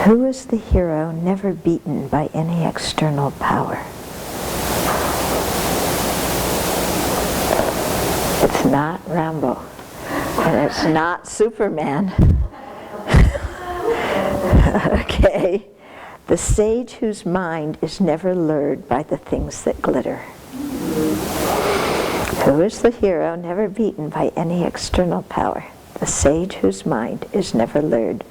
Who is the hero never beaten by any external power? It's not Rambo, and it's not Superman. Okay. The sage whose mind is never lured by the things that glitter. Who is the hero never beaten by any external power? The sage whose mind is never lured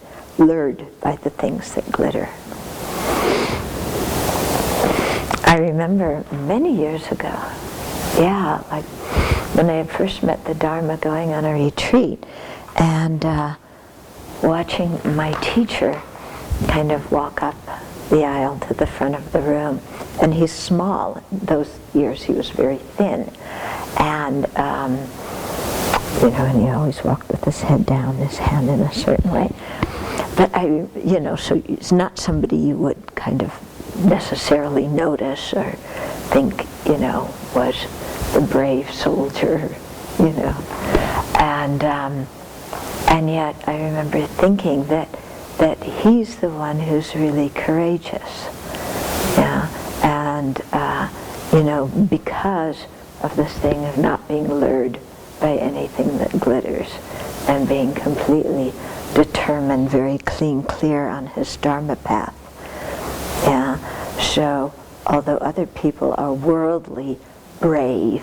by the things that glitter. I remember many years ago, like when I first met the Dharma going on a retreat, and watching my teacher kind of walk up the aisle to the front of the room. And he's small. Those years he was very thin. And, and he always walked with his head down, his hand in a certain way. But so it's not somebody you would kind of necessarily notice or think, was the brave soldier, And yet I remember thinking that he's the one who's really courageous, and because of this thing of not being lured by anything that glitters, and being completely determined, very clear on his Dharma path. So although other people are worldly brave,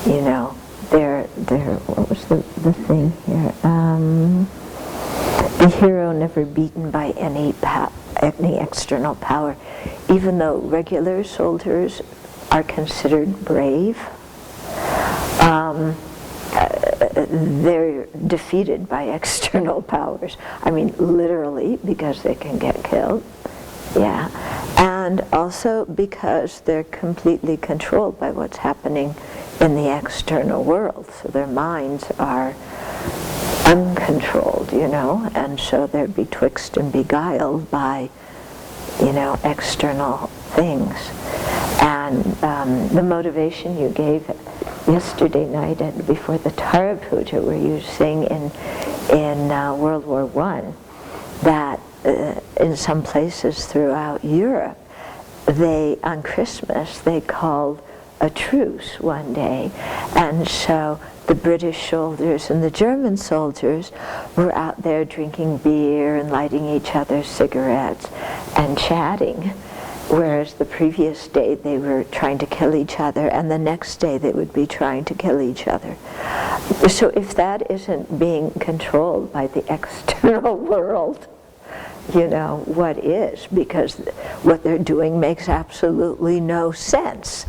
they're what was the thing here? The hero never beaten by any external power, even though regular soldiers are considered brave. They're defeated by external powers. I mean, literally, because they can get killed. And also because they're completely controlled by what's happening in the external world. So their minds are uncontrolled, and so they're betwixt and beguiled by, external things. And the motivation you gave yesterday night and before the Tara Puja, where you sing in World War I, that in some places throughout Europe, on Christmas, they called a truce one day, and so the British soldiers and the German soldiers were out there drinking beer and lighting each other's cigarettes and chatting, whereas the previous day they were trying to kill each other, and the next day they would be trying to kill each other. So if that isn't being controlled by the external world, what is? Because what they're doing makes absolutely no sense.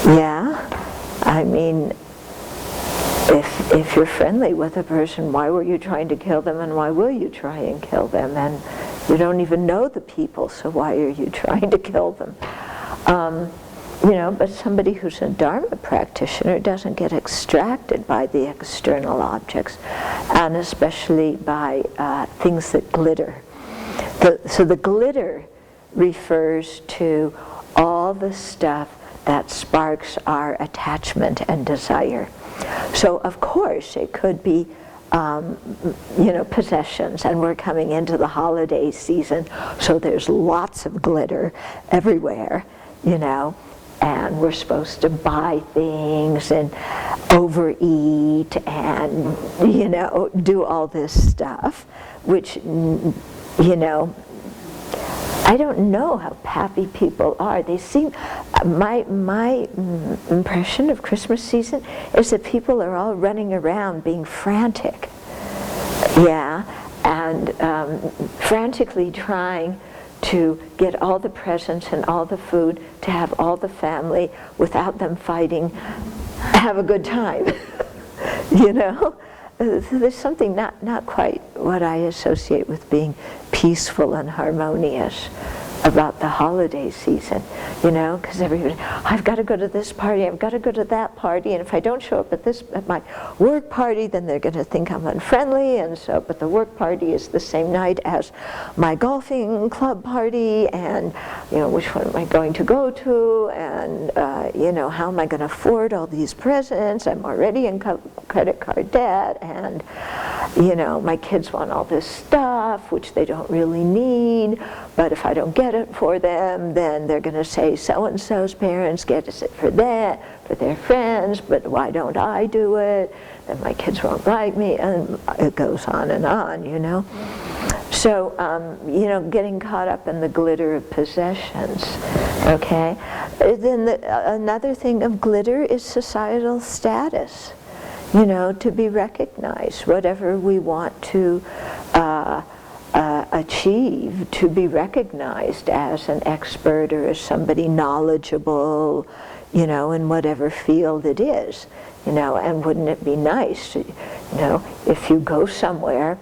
I mean, if you're friendly with a person, why were you trying to kill them, and why will you try and kill them? And you don't even know the people, so why are you trying to kill them? But somebody who's a Dharma practitioner doesn't get extracted by the external objects, and especially by things that glitter. So the glitter refers to all the stuff that sparks our attachment and desire. So of course it could be possessions, and we're coming into the holiday season, so there's lots of glitter everywhere, and we're supposed to buy things and overeat and, do all this stuff, which, I don't know how happy people are. They seem, my impression of Christmas season is that people are all running around being frantic. And frantically trying to get all the presents and all the food, to have all the family without them fighting, have a good time. There's something not quite what I associate with being peaceful and harmonious about the holiday season, because everybody, I've got to go to this party, I've got to go to that party, and if I don't show up at my work party, then they're going to think I'm unfriendly, and so, but the work party is the same night as my golfing club party, and, which one am I going to go to, and, how am I going to afford all these presents? I'm already in credit card debt, and, my kids want all this stuff, stuff, which they don't really need, but if I don't get it for them, then they're going to say so-and-so's parents get it for that, for their friends, but why don't I do it? Then my kids won't like me, and it goes on and on, you know. So, you know, getting caught up in the glitter of possessions, okay? Then another thing of glitter is societal status, you know, to be recognized, whatever we want to achieve, to be recognized as an expert or as somebody knowledgeable, you know, in whatever field it is, you know. And wouldn't it be nice, you know, if you go somewhere,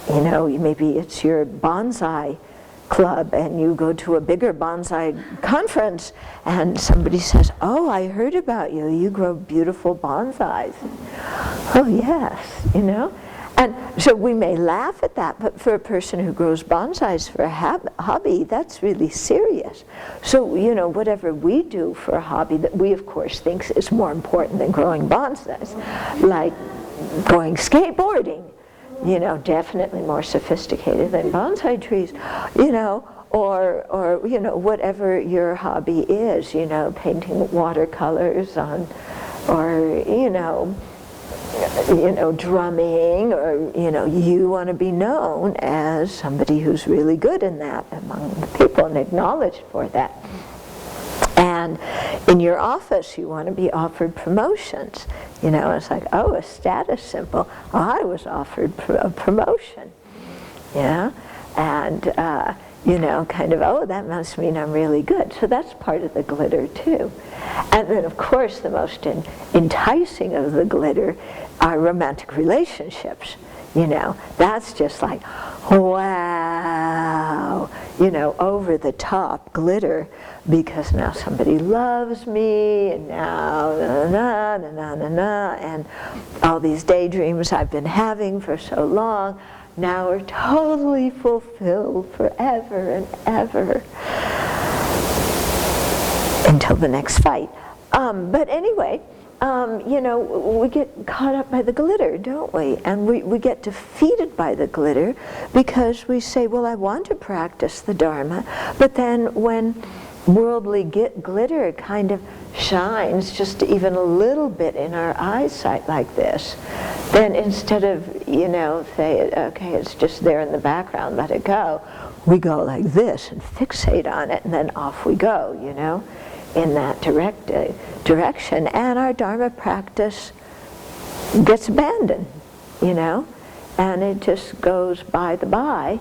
you know, maybe it's your bonsai club and you go to a bigger bonsai conference and somebody says, oh, I heard about you, you grow beautiful bonsais. Oh yes, you know. And so we may laugh at that, but for a person who grows bonsais for a hobby, that's really serious. So, you know, whatever we do for a hobby that we of course think is more important than growing bonsais, like going skateboarding, you know, definitely more sophisticated than bonsai trees, you know, or you know, whatever your hobby is, you know, painting watercolors on, or you know, drumming, or you know, you want to be known as somebody who's really good in that among the people and acknowledged for that. And in your office, you want to be offered promotions. You know, it's like, oh, a status symbol. Oh, I was offered a promotion. Yeah, and you know, kind of, oh, that must mean I'm really good. So that's part of the glitter too. And then, of course, the most enticing of the glitter are romantic relationships. You know, that's just like, wow, you know, over the top glitter, because now somebody loves me, and now na na na na na, and all these daydreams I've been having for so long now are totally fulfilled forever and ever until the next fight. But anyway, you know, we get caught up by the glitter, don't we? And we get defeated by the glitter because we say, well, I want to practice the Dharma, but then when worldly glitter kind of shines just even a little bit in our eyesight like this, then instead of, you know, say, okay, it's just there in the background, let it go, we go like this and fixate on it, and then off we go, you know, in that direction, and our Dharma practice gets abandoned, you know, and it just goes by the by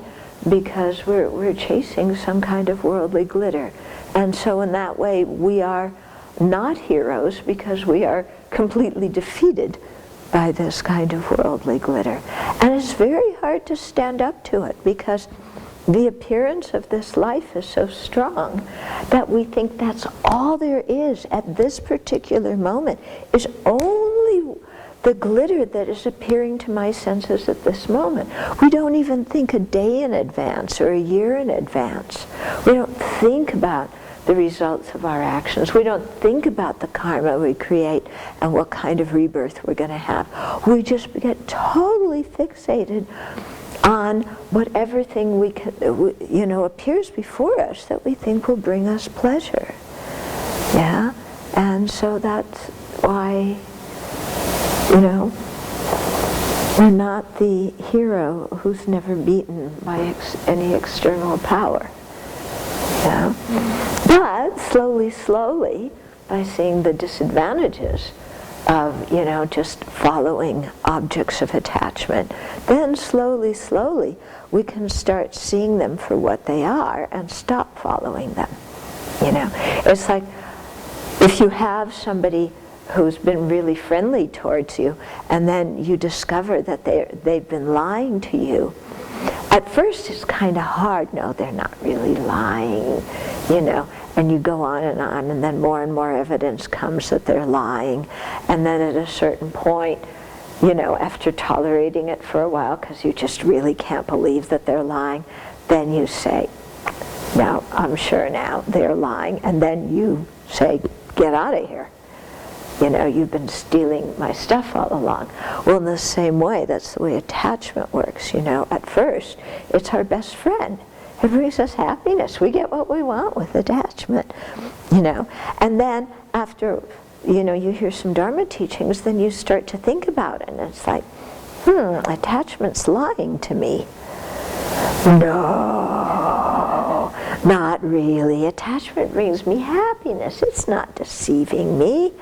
because we're chasing some kind of worldly glitter. And so in that way we are not heroes because we are completely defeated by this kind of worldly glitter. And it's very hard to stand up to it because the appearance of this life is so strong that we think that's all there is at this particular moment, is only the glitter that is appearing to my senses at this moment. We don't even think a day in advance or a year in advance. We don't think about the results of our actions. We don't think about the karma we create and what kind of rebirth we're going to have. We just get totally fixated on whatever thing we can, you know, appears before us that we think will bring us pleasure. Yeah? And so that's why, you know, we're not the hero who's never beaten by any external power. Yeah? But slowly, by seeing the disadvantages of, you know, just following objects of attachment, then slowly we can start seeing them for what they are and stop following them. You know, it's like if you have somebody who's been really friendly towards you and then you discover that they've been lying to you. At first it's kind of hard. No, they're not really lying, you know, and you go on, and then more and more evidence comes that they're lying, and then at a certain point, you know, after tolerating it for a while because you just really can't believe that they're lying, then you say, no, I'm sure now they're lying, and then you say, get out of here. You know, you've been stealing my stuff all along. Well, in the same way, that's the way attachment works, you know. At first, it's our best friend. It brings us happiness. We get what we want with attachment, you know. And then after, you know, you hear some Dharma teachings, then you start to think about it. And it's like, attachment's lying to me. No, not really. Attachment brings me happiness. It's not deceiving me.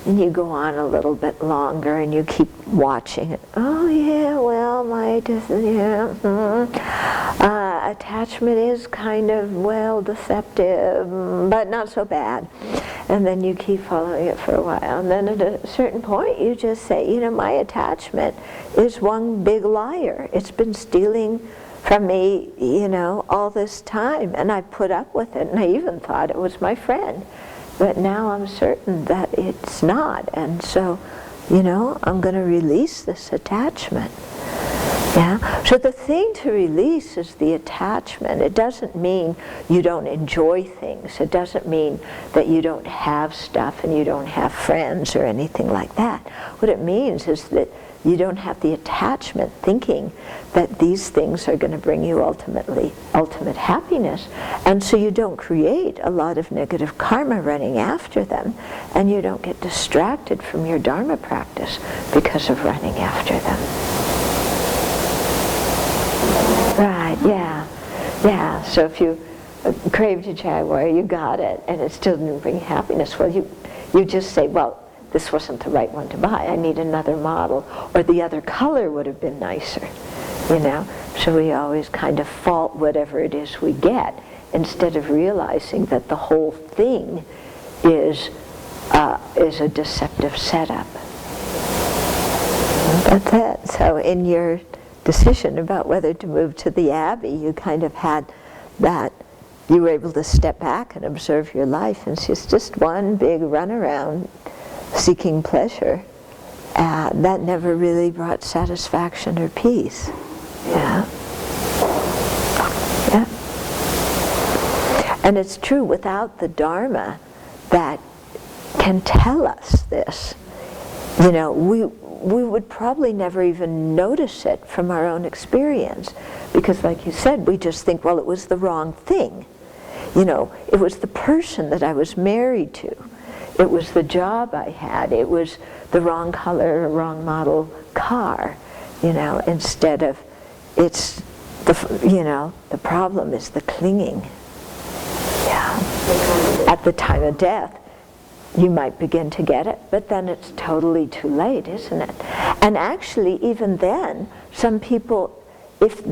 And you go on a little bit longer and you keep watching it. Oh yeah, well, attachment is kind of, well, deceptive, but not so bad. And then you keep following it for a while. And then at a certain point you just say, you know, my attachment is one big liar. It's been stealing from me, you know, all this time. And I put up with it, and I even thought it was my friend. But now I'm certain that it's not. And so, you know, I'm going to release this attachment. Yeah? So the thing to release is the attachment. It doesn't mean you don't enjoy things. It doesn't mean that you don't have stuff and you don't have friends or anything like that. What it means is that you don't have the attachment thinking that these things are going to bring you ultimate happiness, and so you don't create a lot of negative karma running after them, and you don't get distracted from your Dharma practice because of running after them. Right, yeah. So if you craved a jaguar, you got it, and it still didn't bring happiness, well, you just say, well, this wasn't the right one to buy. I need another model, or the other color would have been nicer, you know. So we always kind of fault whatever it is we get, instead of realizing that the whole thing is a deceptive setup. That's it. So in your decision about whether to move to the Abbey, you kind of had that. You were able to step back and observe your life, and it's just one big runaround seeking pleasure that never really brought satisfaction or peace. Yeah. And it's true, without the Dharma that can tell us this, you know, we would probably never even notice it from our own experience, because like you said, we just think, well, it was the wrong thing. You know, it was the person that I was married to. It was the job I had. It was the wrong color or wrong model car, you know, instead of it's the, you know, the problem is the clinging. Yeah. At the time of death, you might begin to get it, but then it's totally too late, isn't it? And actually, even then, some people, if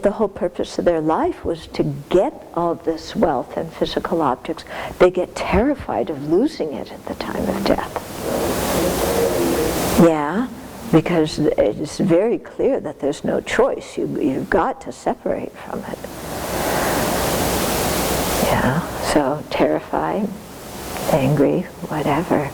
the whole purpose of their life was to get all this wealth and physical objects, they get terrified of losing it at the time of death. Yeah, because it's very clear that there's no choice. You've got to separate from it. Yeah, so terrified, angry, whatever.